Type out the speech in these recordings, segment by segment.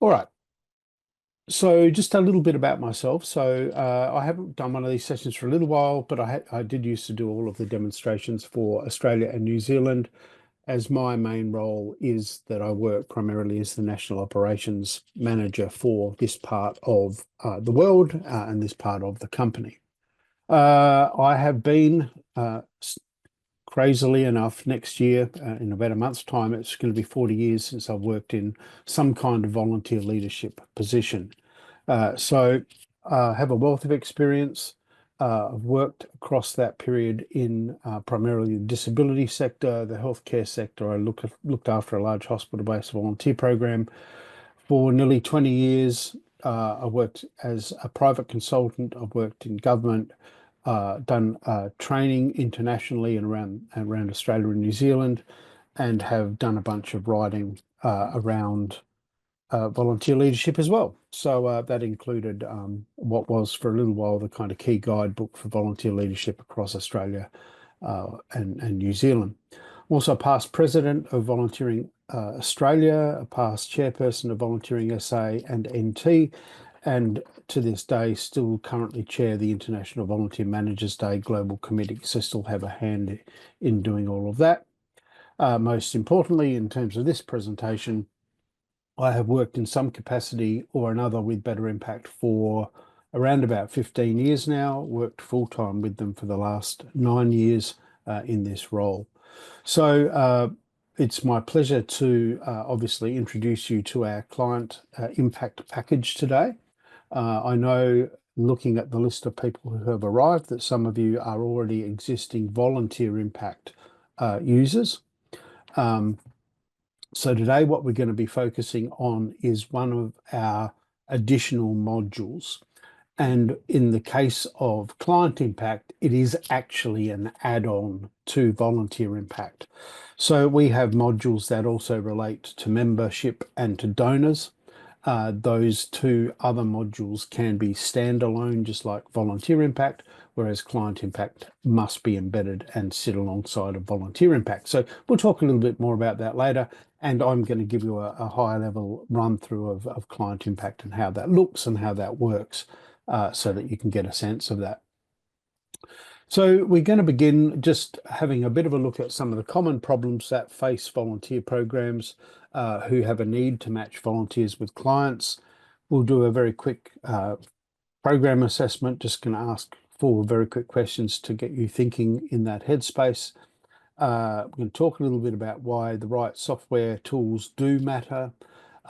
All right. So just a little bit about myself. I haven't done one of these sessions for a little while, but I did used to do all of the demonstrations for Australia and New Zealand, as my main role is that I work primarily as the National Operations Manager for this part of the world and this part of the company. I have been crazily enough, next year, in about a month's time, it's going to be 40 years since I've worked in some kind of volunteer leadership position. I have a wealth of experience. I've worked across that period in primarily the disability sector, the healthcare sector. I looked after a large hospital-based volunteer program for nearly 20 years. I worked as a private consultant. I've worked in government, done training internationally and around Australia and New Zealand, and have done a bunch of writing around volunteer leadership as well. That included what was for a little while the kind of key guidebook for volunteer leadership across Australia and New Zealand. I'm also a past president of Volunteering Australia, a past chairperson of Volunteering SA and NT, and to this day still currently chair the International Volunteer Managers Day Global Committee, so still have a hand in doing all of that. Most importantly, in terms of this presentation, I have worked in some capacity or another with Better Impact for around about 15 years now, worked full-time with them for the last 9 years in this role. It's my pleasure to obviously introduce you to our client impact package today. I know, looking at the list of people who have arrived, that some of you are already existing volunteer impact users. So today what we're going to be focusing on is one of our additional modules. And in the case of client impact, it is actually an add-on to volunteer impact. So we have modules that also relate to membership and to donors. Those two other modules can be standalone, just like volunteer impact, whereas client impact must be embedded and sit alongside of volunteer impact. So we'll talk a little bit more about that later. And I'm going to give you a high level run through of client impact and how that looks and how that works so that you can get a sense of that. So we're going to begin just having a bit of a look at some of the common problems that face volunteer programs who have a need to match volunteers with clients. We'll do a very quick program assessment, just going to ask 4 very quick questions to get you thinking in that headspace. We're going to talk a little bit about why the right software tools do matter.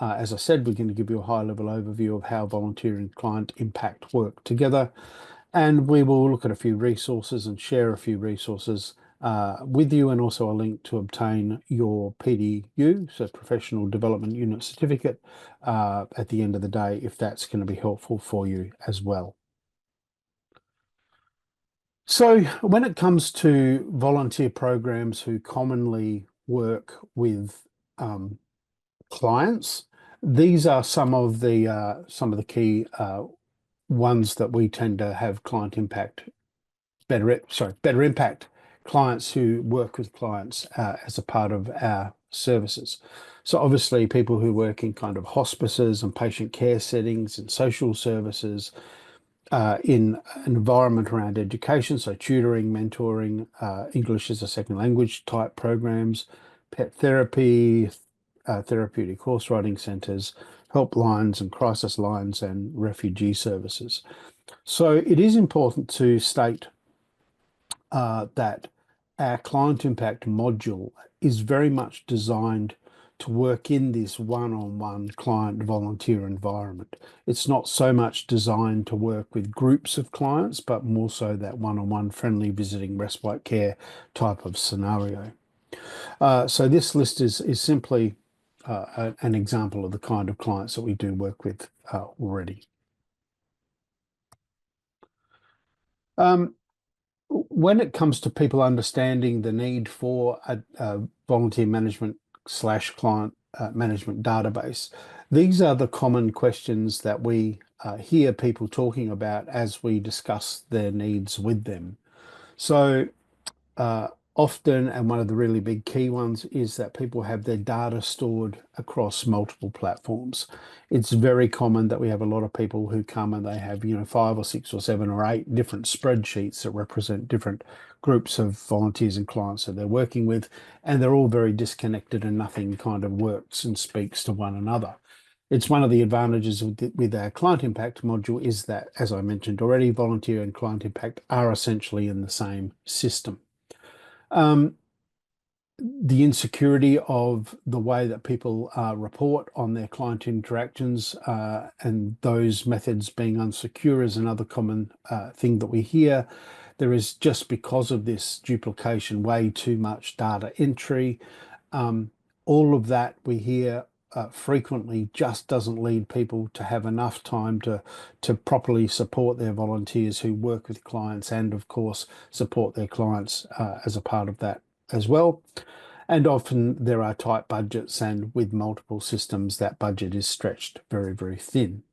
As I said, we're going to give you a high-level overview of how volunteer and client impact work together. And we will look at a few resources and share a few resources with you, and also a link to obtain your PDU, so Professional Development Unit Certificate, at the end of the day, if that's going to be helpful for you as well. So when it comes to volunteer programs who commonly work with clients, these are some of the key ones that we tend to have better impact clients who work with clients as a part of our services. So obviously people who work in kind of hospices and patient care settings and social services, in an environment around education, so tutoring, mentoring, English as a second language type programs, pet therapy, therapeutic horse riding centres, helplines and crisis lines, and refugee services. So it is important to state that our client impact module is very much designed to work in this one-on-one client volunteer environment. It's not so much designed to work with groups of clients, but more so that one-on-one friendly visiting respite care type of scenario. So this list is simply an example of the kind of clients that we do work with already. When it comes to people understanding the need for a volunteer management / client management database, these are the common questions that we hear people talking about as we discuss their needs with them. So Often, and one of the really big key ones is that people have their data stored across multiple platforms. It's very common that we have a lot of people who come and they have, 5 or 6 or 7 or 8 different spreadsheets that represent different groups of volunteers and clients that they're working with, and they're all very disconnected and nothing kind of works and speaks to one another. It's one of the advantages with our client impact module is that, as I mentioned already, volunteer and client impact are essentially in the same system. Um, the insecurity of the way that people report on their client interactions and those methods being unsecure is another common thing that we hear. There is, just because of this duplication, way too much data entry. All of that we hear frequently just doesn't lead people to have enough time to properly support their volunteers who work with clients, and of course support their clients as a part of that as well. And often there are tight budgets, and with multiple systems, that budget is stretched very, very thin.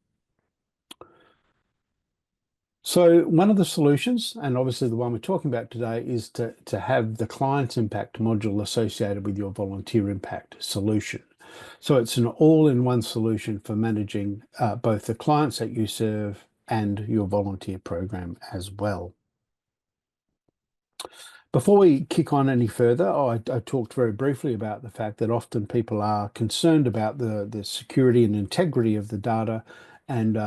So one of the solutions, and obviously the one we're talking about today, is to have the client impact module associated with your volunteer impact solution. So it's an all-in-one solution for managing both the clients that you serve and your volunteer program as well. Before we kick on any further, I talked very briefly about the fact that often people are concerned about the security and integrity of the data, and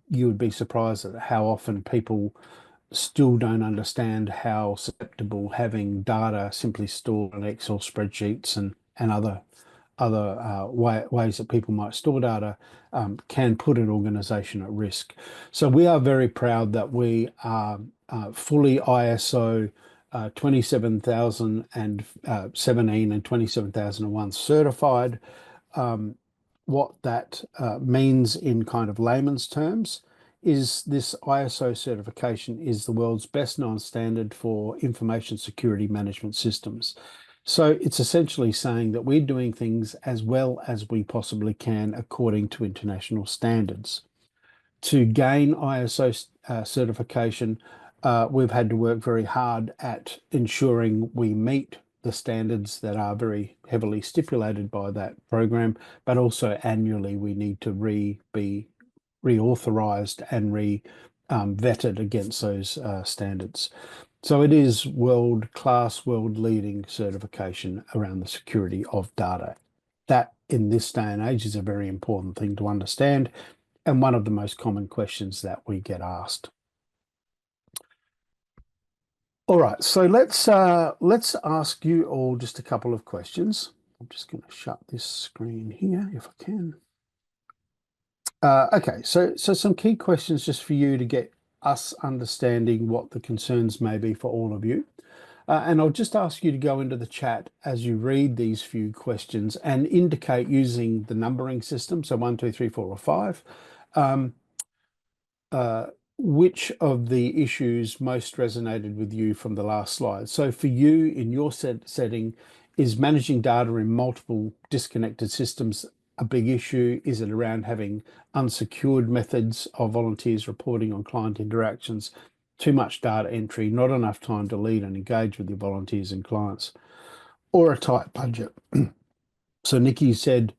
you would be surprised at how often people still don't understand how susceptible having data simply stored in Excel spreadsheets and other ways that people might store data can put an organization at risk. So we are very proud that we are fully ISO 27017 and 27001 certified. What that means in kind of layman's terms is this ISO certification is the world's best known standard for information security management systems. So it's essentially saying that we're doing things as well as we possibly can according to international standards. To gain ISO certification, we've had to work very hard at ensuring we meet the standards that are very heavily stipulated by that program, but also annually we need to be reauthorized and vetted against those standards. So it is world-class, world-leading certification around the security of data. That, in this day and age, is a very important thing to understand, and one of the most common questions that we get asked. All right, so let's ask you all just a couple of questions. I'm just going to shut this screen here if I can. Okay, so some key questions just for you to get us understanding what the concerns may be for all of you. And I'll just ask you to go into the chat as you read these few questions and indicate using the numbering system, so 1, 2, 3, 4, or 5, which of the issues most resonated with you from the last slide. So for you, in your setting, is managing data in multiple disconnected systems a big issue? Is it around having unsecured methods of volunteers reporting on client interactions, too much data entry, not enough time to lead and engage with your volunteers and clients, or a tight budget? So Nikki said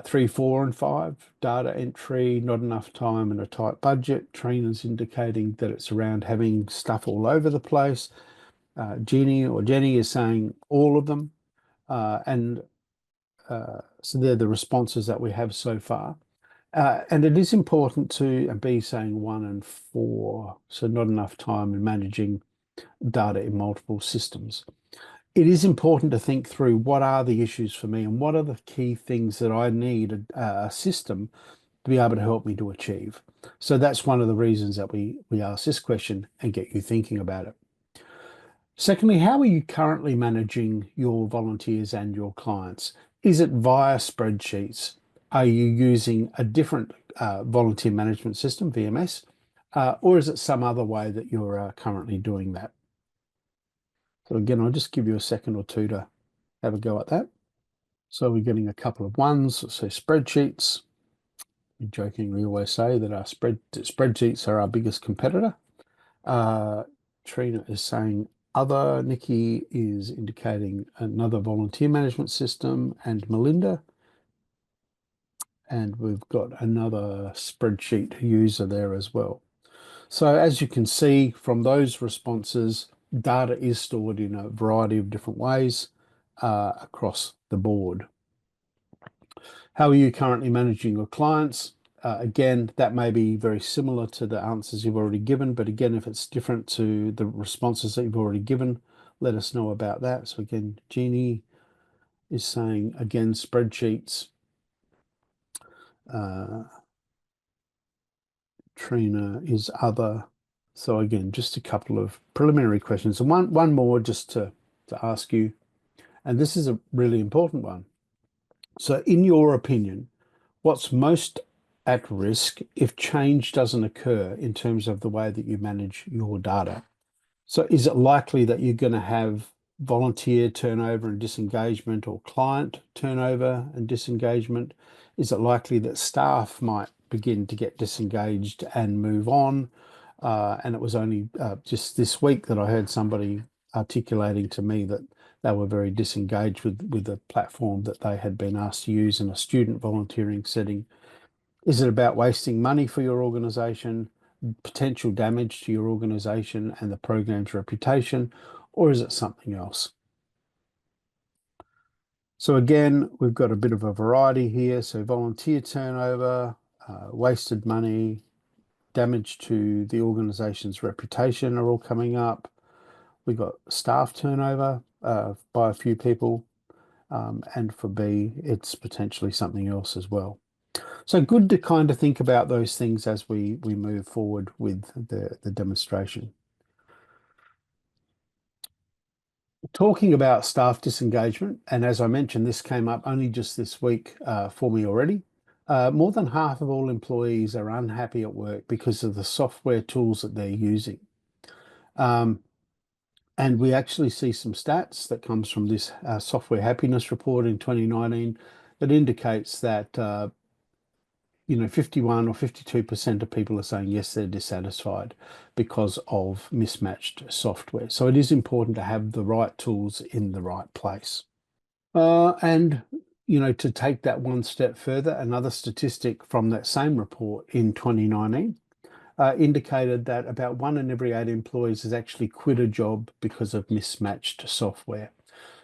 3, 4, and 5, data entry, not enough time and a tight budget. Trina's indicating that it's around having stuff all over the place. Jenny is saying all of them. So they're the responses that we have so far. And it is important to be saying 1 and 4, so not enough time in managing data in multiple systems. It is important to think through what are the issues for me and what are the key things that I need a system to be able to help me to achieve. So that's one of the reasons that we ask this question and get you thinking about it. Secondly, how are you currently managing your volunteers and your clients? Is it via spreadsheets? Are you using a different volunteer management system, VMS, or is it some other way that you're currently doing that? So again, I'll just give you a second or two to have a go at that. So we're getting a couple of ones. So spreadsheets. We jokingly always say that our spreadsheets are our biggest competitor. Trina is saying other. Nikki is indicating another volunteer management system, and Melinda. And we've got another spreadsheet user there as well. So as you can see from those responses, data is stored in a variety of different ways across the board. How are you currently managing your clients? Again, that may be very similar to the answers you've already given, but again, if it's different to the responses that you've already given, let us know about that. So again, Jeannie is saying, again, spreadsheets. Trina is other. So again, just a couple of preliminary questions. And one more just to ask you, and this is a really important one. So in your opinion, what's most at risk if change doesn't occur in terms of the way that you manage your data? So is it likely that you're going to have volunteer turnover and disengagement, or client turnover and disengagement? Is it likely that staff might begin to get disengaged and move on? And it was only just this week that I heard somebody articulating to me that they were very disengaged with the platform that they had been asked to use in a student volunteering setting. Is it about wasting money for your organization, potential damage to your organization and the program's reputation, or is it something else? So again, we've got a bit of a variety here. So volunteer turnover, wasted money, damage to the organization's reputation are all coming up. We've got staff turnover by a few people. And for B, it's potentially something else as well. So good to kind of think about those things as we move forward with the demonstration. Talking about staff disengagement, and as I mentioned, this came up only just this week for me already. More than half of all employees are unhappy at work because of the software tools that they're using. And we actually see some stats that comes from this software happiness report in 2019 that indicates that 51 or 52% of people are saying yes, they're dissatisfied because of mismatched software. So it is important to have the right tools in the right place. And to take that one step further, another statistic from that same report in 2019 indicated that about 1 in every 8 employees has actually quit a job because of mismatched software.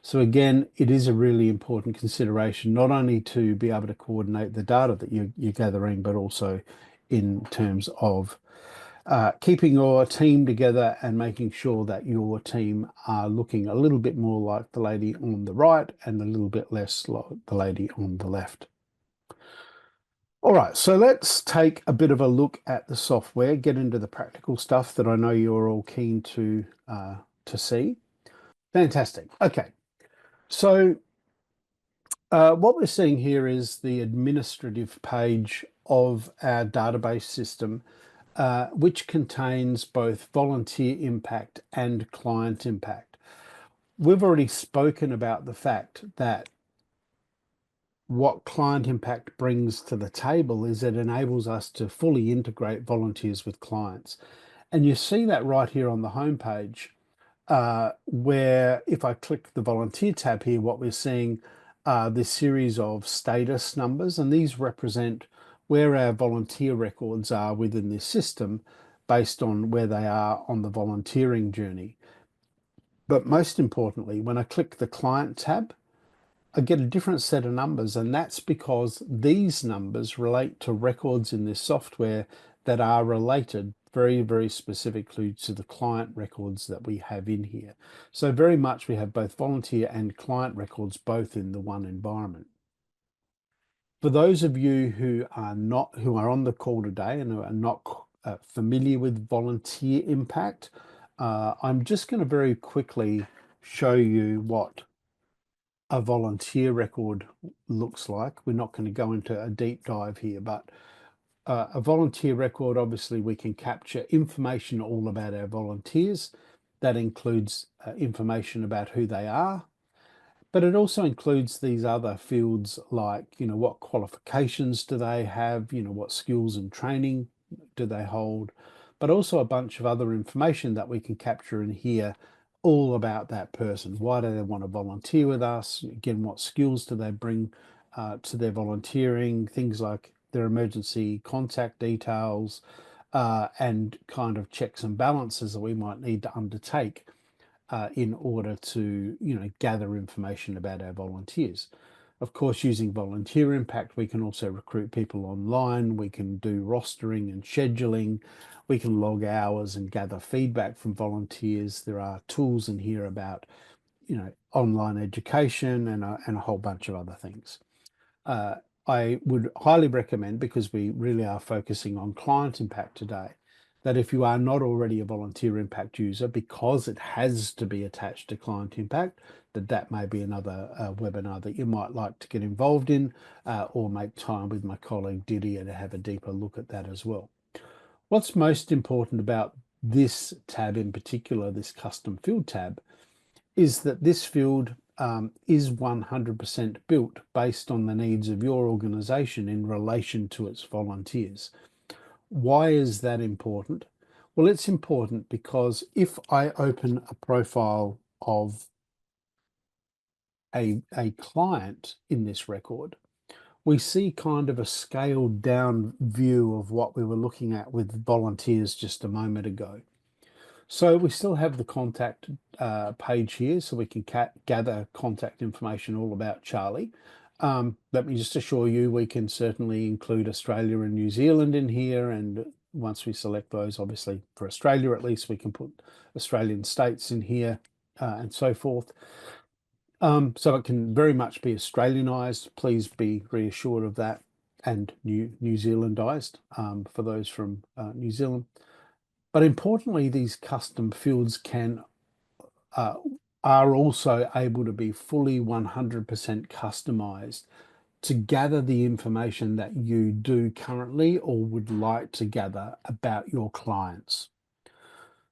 So again, it is a really important consideration, not only to be able to coordinate the data that you're gathering, but also in terms of keeping your team together and making sure that your team are looking a little bit more like the lady on the right and a little bit less like the lady on the left. All right, so let's take a bit of a look at the software, get into the practical stuff that I know you're all keen to see. Fantastic. Okay, so what we're seeing here is the administrative page of our database system, which contains both volunteer impact and client impact. We've already spoken about the fact that what client impact brings to the table is it enables us to fully integrate volunteers with clients. And you see that right here on the homepage, where if I click the volunteer tab here, what we're seeing are this series of status numbers, and these represent where our volunteer records are within this system based on where they are on the volunteering journey. But most importantly, when I click the client tab, I get a different set of numbers, and that's because these numbers relate to records in this software that are related very, very specifically to the client records that we have in here. So very much we have both volunteer and client records both in the one environment. For those of you who are on the call today and who are not familiar with volunteer impact, I'm just going to very quickly show you what a volunteer record looks like. We're not going to go into a deep dive here, but a volunteer record, obviously we can capture information all about our volunteers. That includes information about who they are, but it also includes these other fields like, what qualifications do they have, what skills and training do they hold, but also a bunch of other information that we can capture in here all about that person. Why do they want to volunteer with us? Again, what skills do they bring to their volunteering? Things like their emergency contact details and kind of checks and balances that we might need to undertake in order to, gather information about our volunteers. Of course, using Volunteer Impact, we can also recruit people online. We can do rostering and scheduling. We can log hours and gather feedback from volunteers. There are tools in here about, online education and a whole bunch of other things. Uh, I would highly recommend, because we really are focusing on client impact today, that if you are not already a volunteer impact user, because it has to be attached to client impact, that may be another webinar that you might like to get involved in, or make time with my colleague Didier to have a deeper look at that as well. What's most important about this tab in particular, this custom field tab, is that this field is 100% built based on the needs of your organization in relation to its volunteers. Why is that important? Well, it's important because if I open a profile of a client in this record, we see kind of a scaled down view of what we were looking at with volunteers just a moment ago. So we still have the contact page here, so we can gather contact information all about Charlie. Let me just assure you, we can certainly include Australia and New Zealand in here. And once we select those, obviously for Australia at least, we can put Australian states in here and so forth. So it can very much be Australianized. Please be reassured of that, and New Zealandized for those from New Zealand. But importantly, these custom fields are also able to be fully 100% customized to gather the information that you do currently or would like to gather about your clients.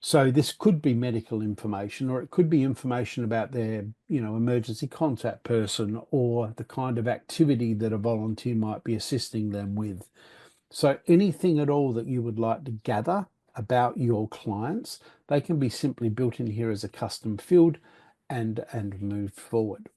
So this could be medical information, or it could be information about their, emergency contact person, or the kind of activity that a volunteer might be assisting them with. So anything at all that you would like to gather about your clients, they can be simply built in here as a custom field and moved forward.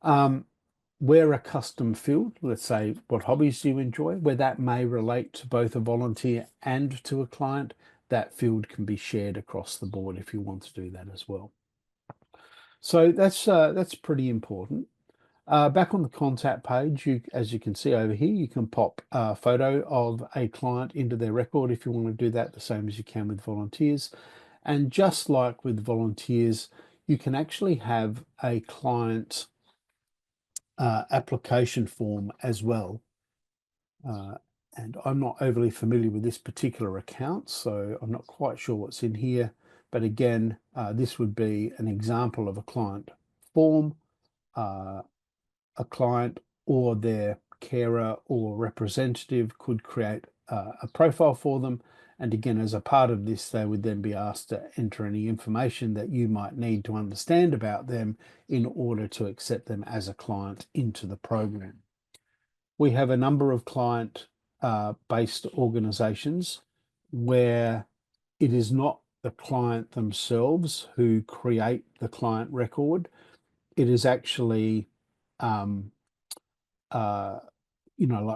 Where a custom field, let's say, what hobbies do you enjoy, where that may relate to both a volunteer and to a client, that field can be shared across the board if you want to do that as well. So that's pretty important. Back on the contact page, as you can see over here, you can pop a photo of a client into their record if you want to do that, the same as you can with volunteers. And just like with volunteers, you can actually have a client application form as well. And I'm not overly familiar with this particular account, so I'm not quite sure what's in here. But again, this would be an example of a client form. A client or their carer or representative could create a profile for them. And again, as a part of this, they would then be asked to enter any information that you might need to understand about them in order to accept them as a client into the program. We have a number of client-based organizations where it is not the client themselves who create the client record. It is actually like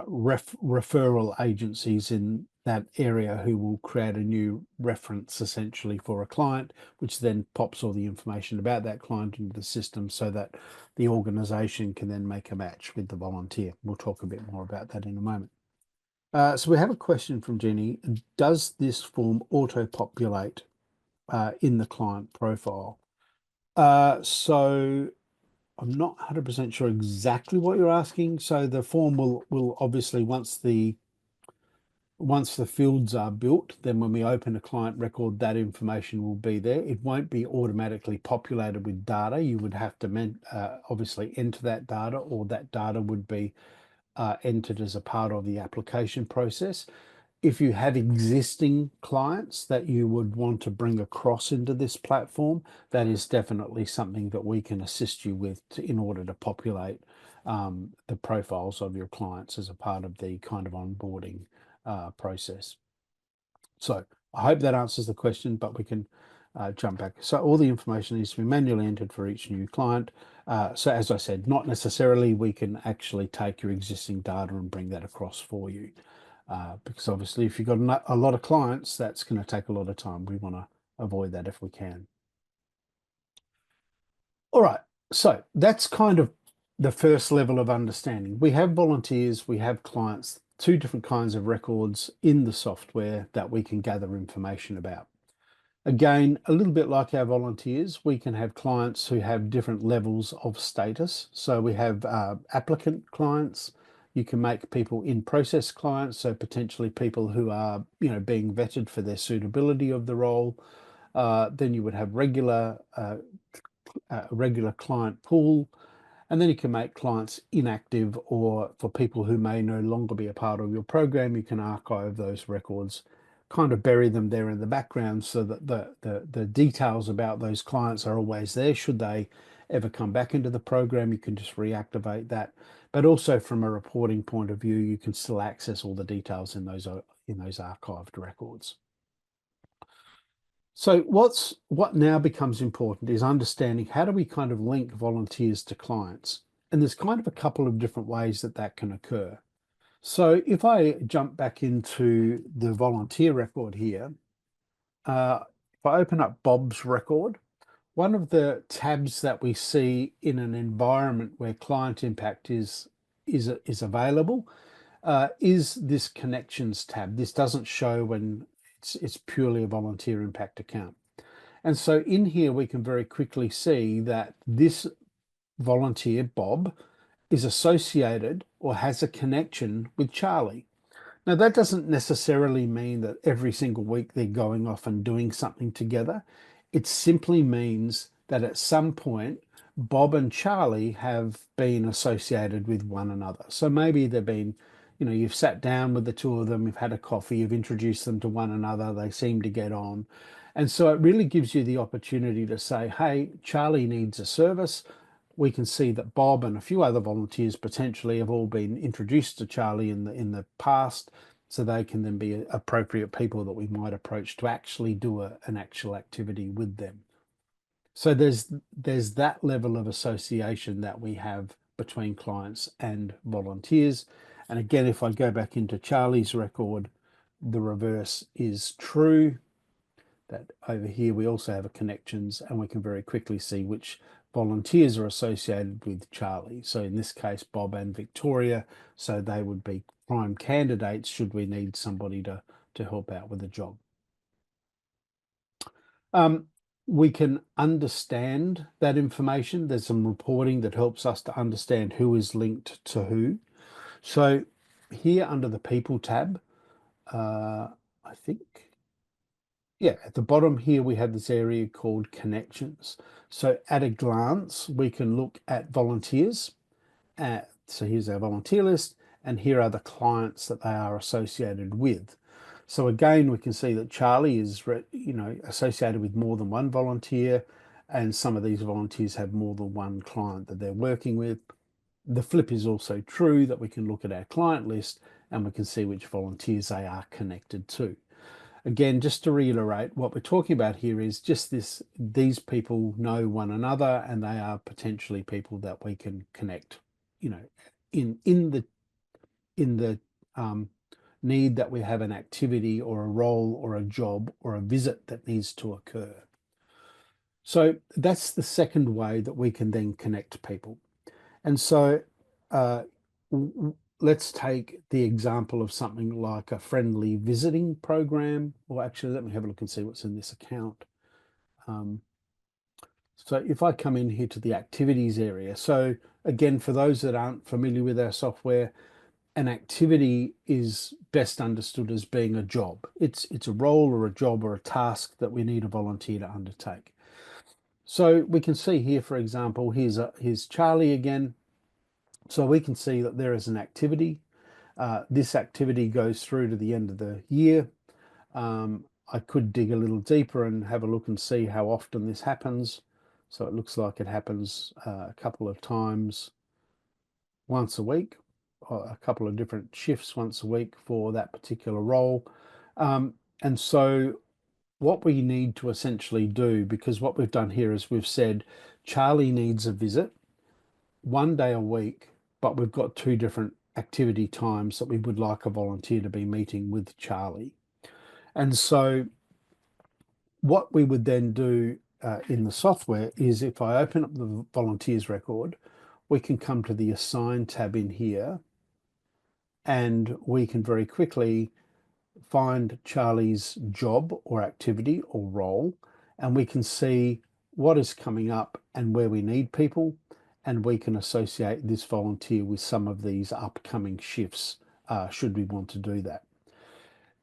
referral agencies in that area who will create a new reference essentially for a client, which then pops all the information about that client into the system so that the organization can then make a match with the volunteer. We'll talk a bit more about that in a moment. So we have a question from Jenny. Does this form auto-populate in the client profile? So I'm not 100% sure exactly what you're asking. So the form will obviously, once the fields are built, then when we open a client record, that information will be there. It won't be automatically populated with data. You would have to obviously enter that data, or that data would be entered as a part of the application process. If you have existing clients that you would want to bring across into this platform, that is definitely something that we can assist you with in order to populate the profiles of your clients as a part of the kind of onboarding process. So I hope that answers the question, but we can jump back. So all the information needs to be manually entered for each new client. So as I said, not necessarily we can actually take your existing data and bring that across for you. Because obviously if you've got a lot of clients, that's going to take a lot of time. We want to avoid that if we can. All right, so that's kind of the first level of understanding. We have volunteers, we have clients, two different kinds of records in the software that we can gather information about. Again, a little bit like our volunteers, we can have clients who have different levels of status. So we have applicant clients. You can make people in process clients, so potentially people who are, being vetted for their suitability of the role. Then you would have a regular client pool, and then you can make clients inactive, or for people who may no longer be a part of your program, you can archive those records, kind of bury them there in the background so that the details about those clients are always there. Should they ever come back into the program, you can just reactivate that. But also from a reporting point of view, you can still access all the details in those archived records. So what now becomes important is understanding how do we kind of link volunteers to clients? And there's kind of a couple of different ways that that can occur. So if I jump back into the volunteer record here, if I open up Bob's record, one of the tabs that we see in an environment where client impact is available is this connections tab. This doesn't show when it's purely a volunteer impact account. And so in here, we can very quickly see that this volunteer, Bob, is associated or has a connection with Charlie. Now, that doesn't necessarily mean that every single week they're going off and doing something together. It simply means that at some point, Bob and Charlie have been associated with one another. So maybe they've been, you've sat down with the two of them, you've had a coffee, you've introduced them to one another, they seem to get on. And so it really gives you the opportunity to say, hey, Charlie needs a service. We can see that Bob and a few other volunteers potentially have all been introduced to Charlie in the past, so they can then be appropriate people that we might approach to actually do an actual activity with them. So there's that level of association that we have between clients and volunteers. And again, if I go back into Charlie's record, the reverse is true. That over here we also have a connections, and we can very quickly see which volunteers are associated with Charlie. So in this case, Bob and Victoria, so they would be prime candidates should we need somebody to help out with a job. We can understand that information. There's some reporting that helps us to understand who is linked to who. So here under the People tab, I think, yeah, at the bottom here, we have this area called Connections. So at a glance, we can look at volunteers. So here's our volunteer list, and here are the clients that they are associated with. So again, we can see that Charlie is, associated with more than one volunteer, and some of these volunteers have more than one client that they're working with. The flip is also true, that we can look at our client list and we can see which volunteers they are connected to. Again, just to reiterate, what we're talking about here is just these people know one another, and they are potentially people that we can connect, in the need that we have an activity or a role or a job or a visit that needs to occur. So that's the second way that we can then connect people. And so let's take the example of something like a friendly visiting program, or actually, let me have a look and see what's in this account. So if I come in here to the activities area, so again, for those that aren't familiar with our software, an activity is best understood as being a job. It's a role or a job or a task that we need a volunteer to undertake. So we can see here, for example, here's Charlie again. So we can see that there is an activity. This activity goes through to the end of the year. I could dig a little deeper and have a look and see how often this happens. So it looks like it happens a couple of times once a week, or a couple of different shifts once a week for that particular role. And so what we need to essentially do, because what we've done here is we've said Charlie needs a visit 1 day a week, but we've got 2 different activity times that we would like a volunteer to be meeting with Charlie. And so what we would then do in the software is if I open up the volunteers record, we can come to the assign tab in here, and we can very quickly find Charlie's job or activity or role, and we can see what is coming up and where we need people, and we can associate this volunteer with some of these upcoming shifts should we want to do that.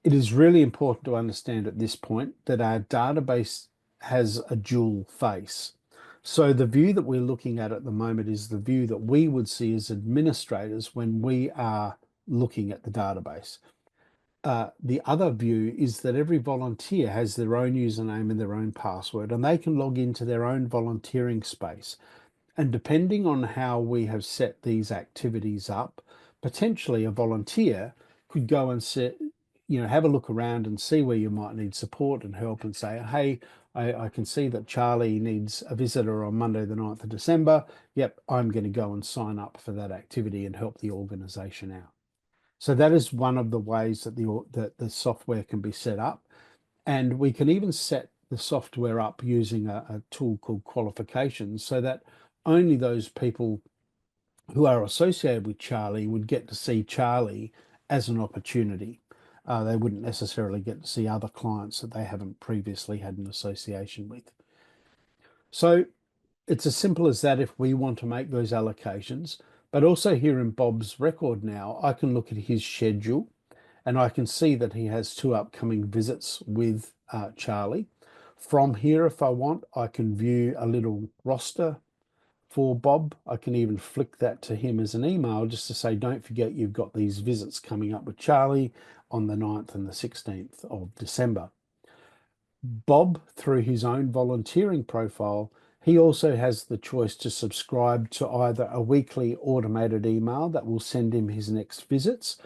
It is really important to understand at this point that our database has a dual face. So the view that we're looking at the moment is the view that we would see as administrators when we are looking at the database. The other view is that every volunteer has their own username and their own password, and they can log into their own volunteering space. And depending on how we have set these activities up, potentially a volunteer could go and have a look around and see where you might need support and help and say, hey, I can see that Charlie needs a visitor on Monday, the 9th of December. Yep, I'm going to go and sign up for that activity and help the organization out. So that is one of the ways that the software can be set up. And we can even set the software up using a tool called qualifications, so that only those people who are associated with Charlie would get to see Charlie as an opportunity. They wouldn't necessarily get to see other clients that they haven't previously had an association with. So it's as simple as that if we want to make those allocations. But also here in Bob's record now, I can look at his schedule and I can see that he has 2 upcoming visits with Charlie. From here, if I want, I can view a little roster for Bob. I can even flick that to him as an email just to say, don't forget you've got these visits coming up with Charlie on the 9th and the 16th of December. Bob, through his own volunteering profile, he also has the choice to subscribe to either a weekly automated email that will send him his next visits,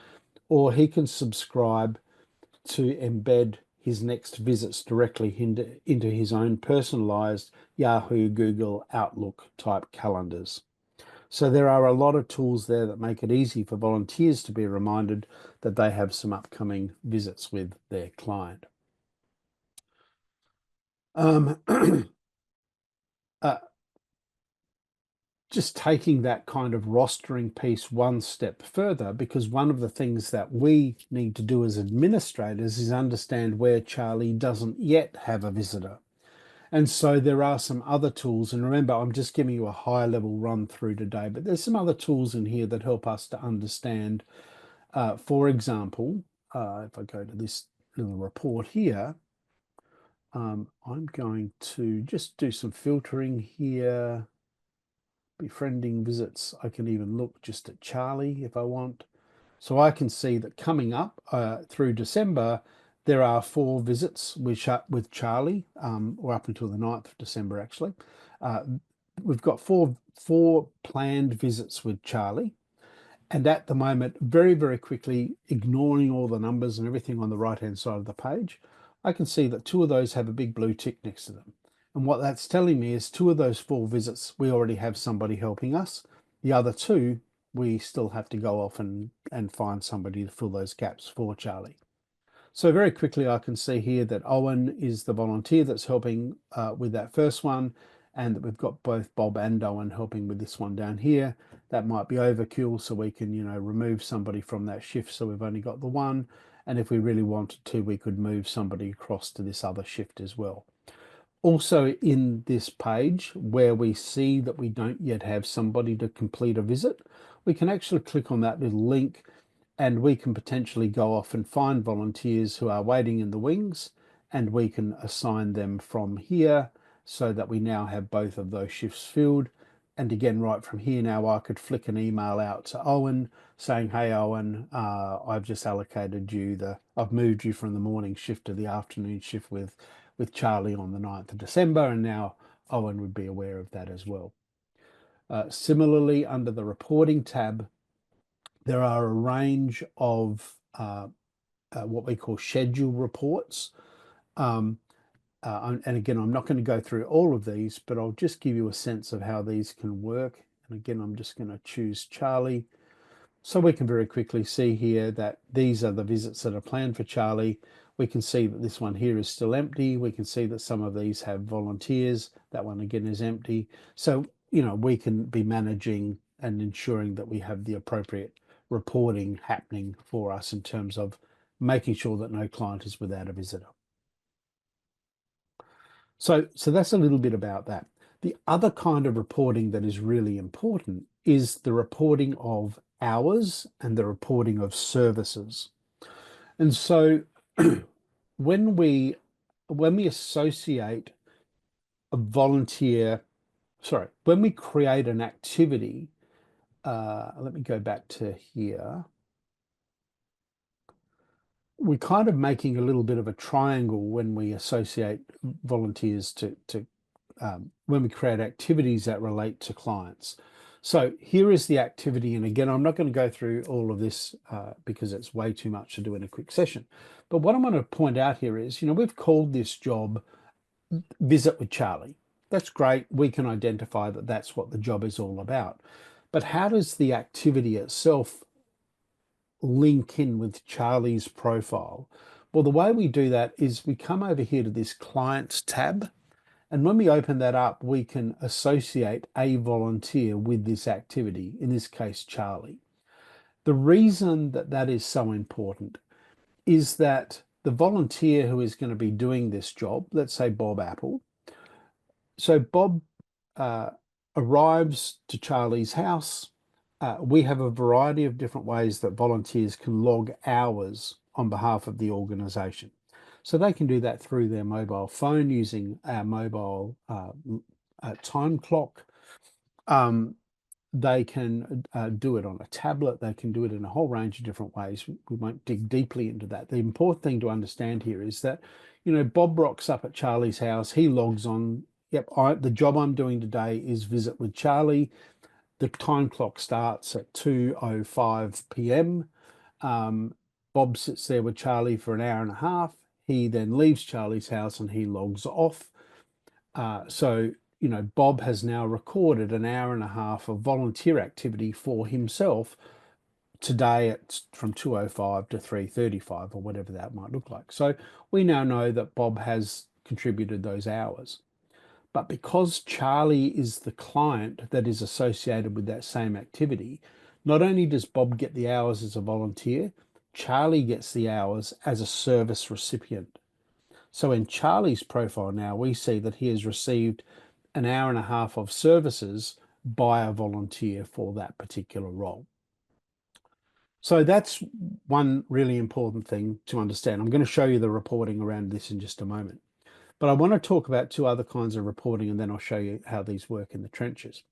or he can subscribe to embed his next visits directly into his own personalized Yahoo, Google, Outlook type calendars. So there are a lot of tools there that make it easy for volunteers to be reminded that they have some upcoming visits with their client. Just taking that kind of rostering piece one step further, because one of the things that we need to do as administrators is understand where Charlie doesn't yet have a visitor. And so there are some other tools, and remember, I'm just giving you a high level run through today, but there's some other tools in here that help us to understand. For example, if I go to this little report here, I'm going to just do some filtering here. Befriending visits, I can even look just at Charlie if I want. So I can see that coming up through December, there are 4 visits with Charlie, or up until the 9th of December, actually. We've got four planned visits with Charlie. And at the moment, very, very quickly, ignoring all the numbers and everything on the right-hand side of the page, I can see that 2 of those have a big blue tick next to them. And what that's telling me is 2 of those 4 visits, we already have somebody helping us. The other 2, we still have to go off and find somebody to fill those gaps for Charlie. So very quickly, I can see here that Owen is the volunteer that's helping with that first one, and that we've got both Bob and Owen helping with this one down here. That might be overkill, so we can, remove somebody from that shift, so we've only got the one. And if we really wanted to, we could move somebody across to this other shift as well. Also in this page, where we see that we don't yet have somebody to complete a visit, we can actually click on that little link, and we can potentially go off and find volunteers who are waiting in the wings, and we can assign them from here so that we now have both of those shifts filled. And again, right from here now, I could flick an email out to Owen saying, hey, Owen, I've just allocated you I've moved you from the morning shift to the afternoon shift with Charlie on the 9th of December. And now Owen would be aware of that as well. Similarly, under the reporting tab, there are a range of what we call schedule reports. And again, I'm not going to go through all of these, but I'll just give you a sense of how these can work. And again, I'm just going to choose Charlie. So we can very quickly see here that these are the visits that are planned for Charlie. We can see that this one here is still empty. We can see that some of these have volunteers. That one again is empty. So, we can be managing and ensuring that we have the appropriate reporting happening for us in terms of making sure that no client is without a visitor. So that's a little bit about that. The other kind of reporting that is really important is the reporting of hours and the reporting of services. And so when we associate a volunteer, when we create an activity, let me go back to here. We're kind of making a little bit of a triangle when we associate volunteers to when we create activities that relate to clients. So here is the activity. And again, I'm not going to go through all of this because it's way too much to do in a quick session. But what I'm going to point out here is, we've called this job Visit with Charlie. That's great. We can identify that that's what the job is all about. But how does the activity itself link in with Charlie's profile? Well, the way we do that is we come over here to this Clients tab. And when we open that up, we can associate a volunteer with this activity, in this case, Charlie. The reason that that is so important is that the volunteer who is going to be doing this job, let's say Bob Apple. So Bob arrives to Charlie's house. We have a variety of different ways that volunteers can log hours on behalf of the organization. So they can do that through their mobile phone using our mobile time clock. They can do it on a tablet. They can do it in a whole range of different ways. We won't dig deeply into that. The important thing to understand here is that, Bob rocks up at Charlie's house. He logs on. Yep, the job I'm doing today is Visit with Charlie. The time clock starts at 2:05 p.m. Bob sits there with Charlie for an hour and a half. He then leaves Charlie's house and he logs off. So Bob has now recorded an hour and a half of volunteer activity for himself today from 2:05 to 3:35 or whatever that might look like. So we now know that Bob has contributed those hours. But because Charlie is the client that is associated with that same activity, not only does Bob get the hours as a volunteer, Charlie gets the hours as a service recipient. So in Charlie's profile now, we see that he has received an hour and a half of services by a volunteer for that particular role. So that's one really important thing to understand. I'm going to show you the reporting around this in just a moment. But I want to talk about two other kinds of reporting, and then I'll show you how these work in the trenches.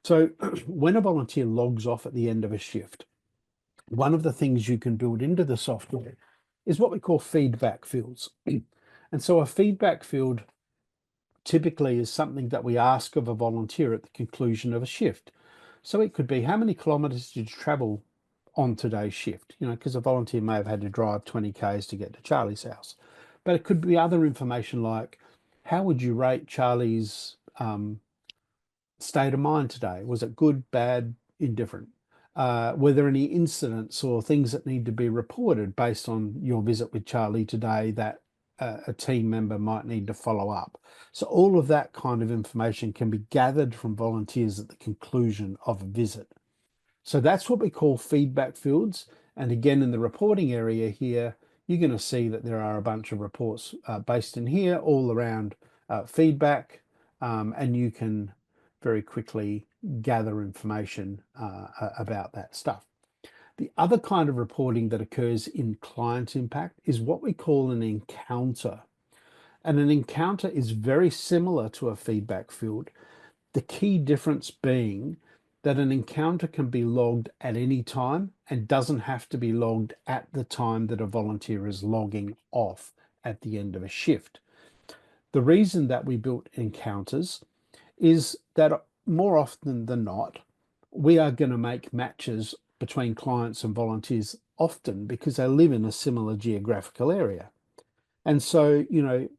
So when a volunteer logs off at the end of a shift, one of the things you can build into the software is what we call feedback fields. And so a feedback field typically is something that we ask of a volunteer at the conclusion of a shift. So it could be, how many kilometers did you travel on today's shift? Because a volunteer may have had to drive 20 k's to get to Charlie's house. But it could be other information like, how would you rate Charlie's state of mind today? Was it good, bad, indifferent? Were there any incidents or things that need to be reported based on your visit with Charlie today that a team member might need to follow up? So all of that kind of information can be gathered from volunteers at the conclusion of a visit. So that's what we call feedback fields. And again, in the reporting area here, you're going to see that there are a bunch of reports based in here all around feedback, and you can very quickly gather information about that stuff. The other kind of reporting that occurs in client impact is what we call an encounter. And an encounter is very similar to a feedback field. The key difference being that an encounter can be logged at any time and doesn't have to be logged at the time that a volunteer is logging off at the end of a shift. The reason that we built encounters is that more often than not, we are going to make matches between clients and volunteers often because they live in a similar geographical area. And so,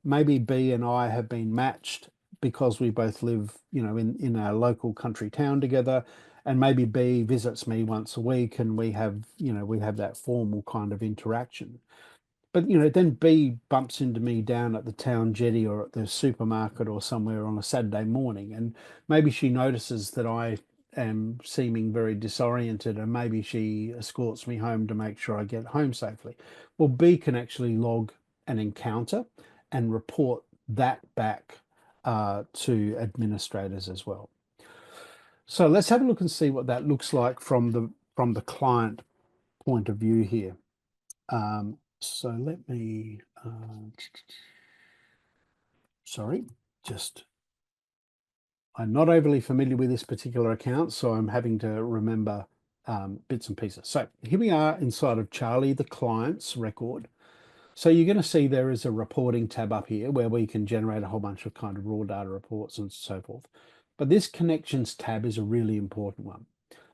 maybe B and I have been matched because we both live, in our local country town together. And maybe B visits me once a week and we have that formal kind of interaction. But then B bumps into me down at the town jetty or at the supermarket or somewhere on a Saturday morning, and maybe she notices that I am seeming very disoriented, and maybe she escorts me home to make sure I get home safely. Well, B can actually log an encounter and report that back to administrators as well. So let's have a look and see what that looks like from the client point of view here. So let me, sorry, I'm not overly familiar with this particular account, so I'm having to remember bits and pieces. So here we are inside of Charlie, the client's record. So you're going to see there is a reporting tab up here where we can generate a whole bunch of kind of raw data reports and so forth. But this connections tab is a really important one.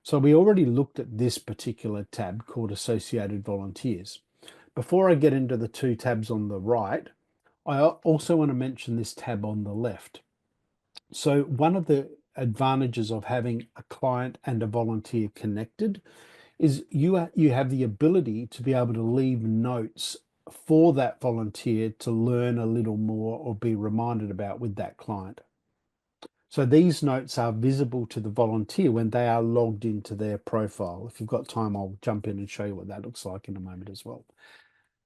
So we already looked at this particular tab called associated volunteers. Before I get into the two tabs on the right, I also want to mention this tab on the left. So one of the advantages of having a client and a volunteer connected is you have the ability to be able to leave notes for that volunteer to learn a little more or be reminded about with that client. So these notes are visible to the volunteer when they are logged into their profile. If you've got time, I'll jump in and show you what that looks like in a moment as well.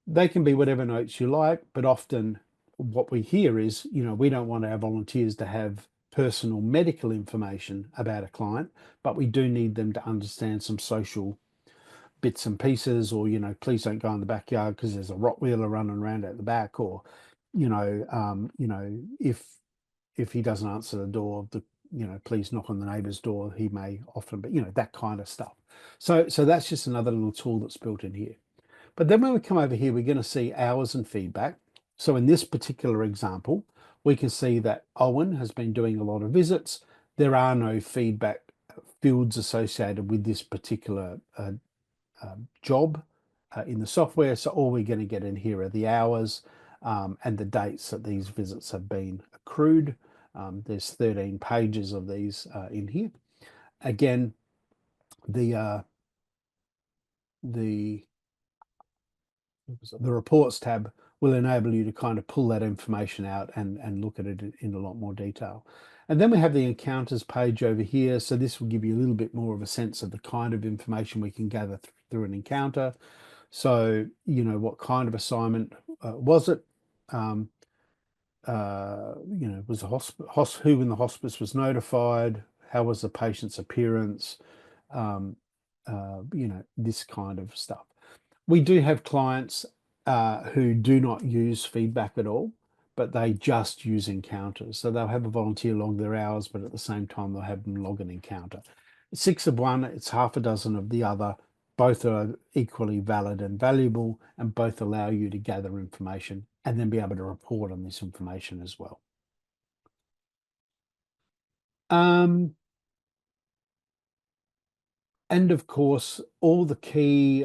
They can be whatever notes you like, but often what we hear is, we don't want our volunteers to have personal medical information about a client, but we do need them to understand some social bits and pieces, or, please don't go in the backyard because there's a Rottweiler running around at the back, or, if he doesn't answer the door, please knock on the neighbor's door. He may often, but that kind of stuff. So that's just another little tool that's built in here. But then when we come over here, we're going to see hours and feedback. So in this particular example, we can see that Owen has been doing a lot of visits. There are no feedback fields associated with this particular job in the software. So all we're going to get in here are the hours and the dates that these visits have been accrued. There's 13 pages of these in here. Again, the reports tab will enable you to kind of pull that information out and look at it in a lot more detail. And then we have the encounters page over here. So this will give you a little bit more of a sense of the kind of information we can gather through an encounter. So, what kind of assignment was it? Was the who in the hospice was notified? How was the patient's appearance? This kind of stuff. We do have clients who do not use feedback at all, but they just use encounters. So they'll have a volunteer log their hours, but at the same time, they'll have them log an encounter. 6 of one, it's half a dozen of the other. Both are equally valid and valuable, and both allow you to gather information and then be able to report on this information as well. And of course, all the key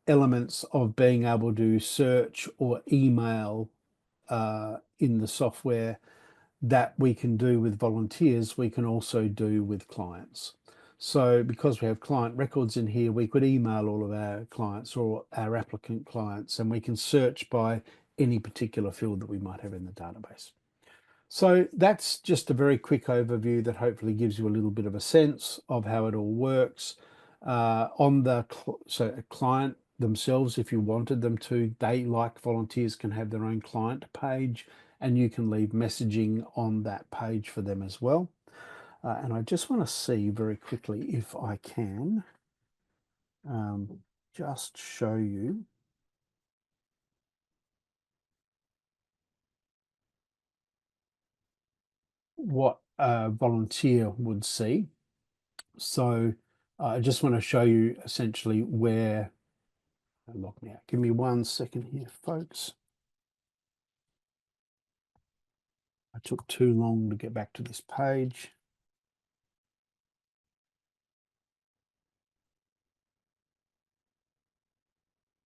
elements of being able to search or email in the software that we can do with volunteers, we can also do with clients. So because we have client records in here, we could email all of our clients or our applicant clients, and we can search by any particular field that we might have in the database. So that's just a very quick overview that hopefully gives you a little bit of a sense of how it all works. So a client themselves, if you wanted them to, they, like volunteers, can have their own client page, and you can leave messaging on that page for them as well. And I just want to see very quickly if I can just show you what a volunteer would see. So I just want to show you essentially where, lock me out. Give me 1 second here, folks. I took too long to get back to this page.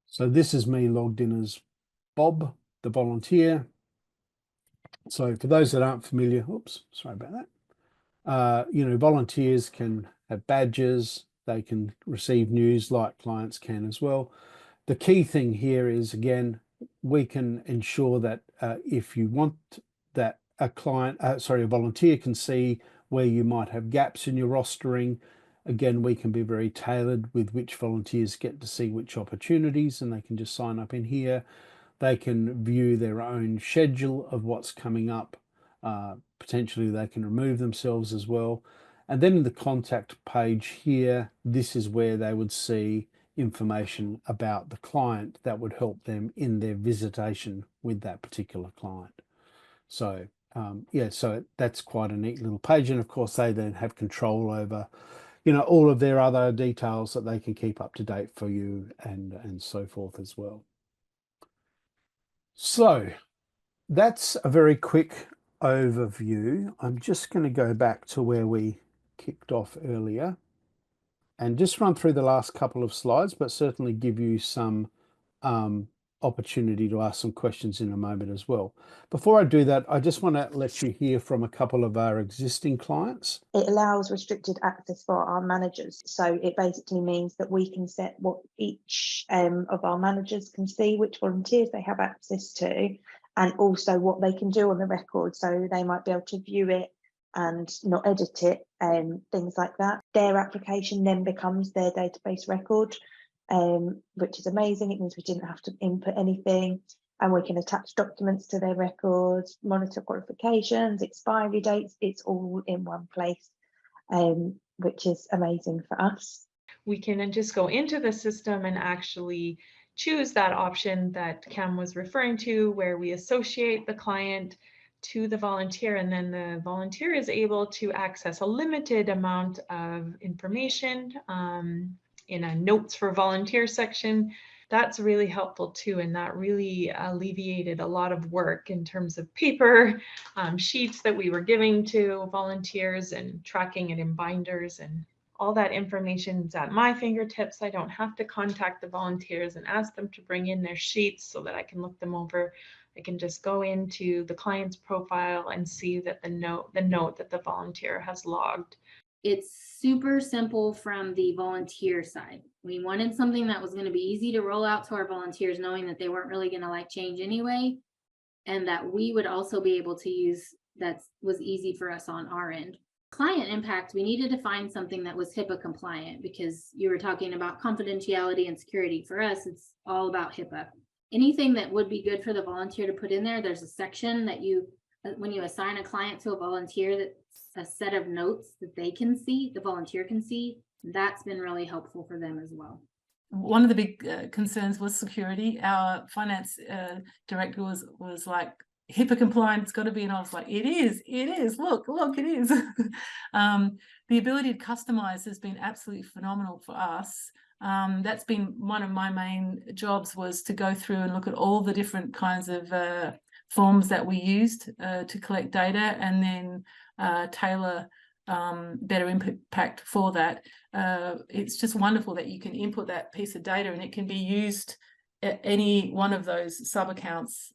So this is me logged in as Bob. the volunteer. So for those that aren't familiar, oops, sorry about that. Volunteers can have badges, they can receive news like clients can as well. The key thing here is, again, we can ensure that if you want that a volunteer can see where you might have gaps in your rostering, again, we can be very tailored with which volunteers get to see which opportunities, and they can just sign up in here. They can view their own schedule of what's coming up. Potentially they can remove themselves as well. And then in the contact page here, this is where they would see information about the client that would help them in their visitation with that particular client. So so that's quite a neat little page. And of course, they then have control over, all of their other details that they can keep up to date for you and so forth as well. So that's a very quick overview. I'm just going to go back to where we kicked off earlier and just run through the last couple of slides, but certainly give you some opportunity to ask some questions in a moment as well. Before I do that, I just want to let you hear from a couple of our existing clients. It allows restricted access for our managers. So it basically means that we can set what each of our managers can see, which volunteers they have access to, and also what they can do on the record. So they might be able to view it and not edit it, things like that. Their application then becomes their database record, which is amazing. It means we didn't have to input anything, and we can attach documents to their records, monitor qualifications, expiry dates. It's all in one place, which is amazing for us. We can just go into the system and actually choose that option that Cam was referring to, where we associate the client to the volunteer, and then the volunteer is able to access a limited amount of information in a notes for volunteer section. That's really helpful too, and that really alleviated a lot of work in terms of paper sheets that we were giving to volunteers and tracking it in binders, and all that information is at my fingertips. I don't have to contact the volunteers and ask them to bring in their sheets so that I can look them over. I can just go into the client's profile and see that the note that the volunteer has logged. It's super simple from the volunteer side. We wanted something that was going to be easy to roll out to our volunteers, knowing that they weren't really going to like change anyway, and that we would also be able to use that was easy for us on our end. Client impact, we needed to find something that was HIPAA compliant, because you were talking about confidentiality and security. For us, it's all about HIPAA. Anything that would be good for the volunteer to put in there, there's a section that when you assign a client to a volunteer, that's a set of notes that they can see, the volunteer can see. That's been really helpful for them as well. One of the big concerns was security. Our finance director was like, HIPAA compliant, it's got to be, and I was like, it is, look, it is. The ability to customize has been absolutely phenomenal for us. That's been one of my main jobs, was to go through and look at all the different kinds of forms that we used to collect data, and then tailor better impact for that. It's just wonderful that you can input that piece of data and it can be used at any one of those sub accounts,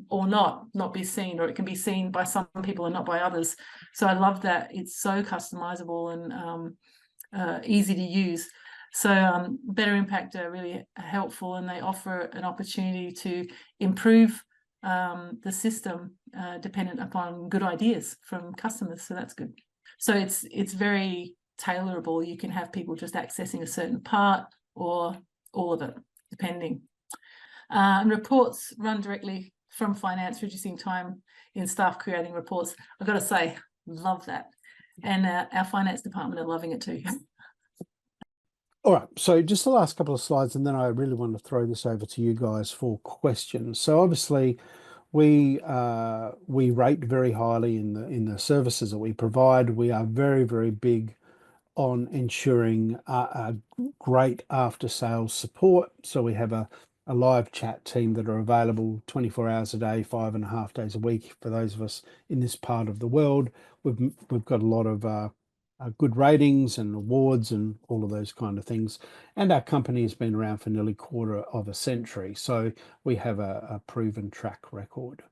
or not be seen, or it can be seen by some people and not by others. So I love that it's so customizable and easy to use. So better impact are really helpful, and they offer an opportunity to improve the system dependent upon good ideas from customers. So that's good. So it's very tailorable. You can have people just accessing a certain part or all of it, depending. And reports run directly from finance, reducing time in staff creating reports. I've got to say, love that. And our finance department are loving it too. All right, so just the last couple of slides, and then I really want to throw this over to you guys for questions. So obviously, we rate very highly in the services that we provide. We are very, very big on ensuring a great after-sales support. So we have a live chat team that are available 24 hours a day, 5.5 days a week for those of us in this part of the world. We've got a lot of good ratings and awards and all of those kind of things. And our company has been around for nearly 1/4 of a century, so we have a proven track record.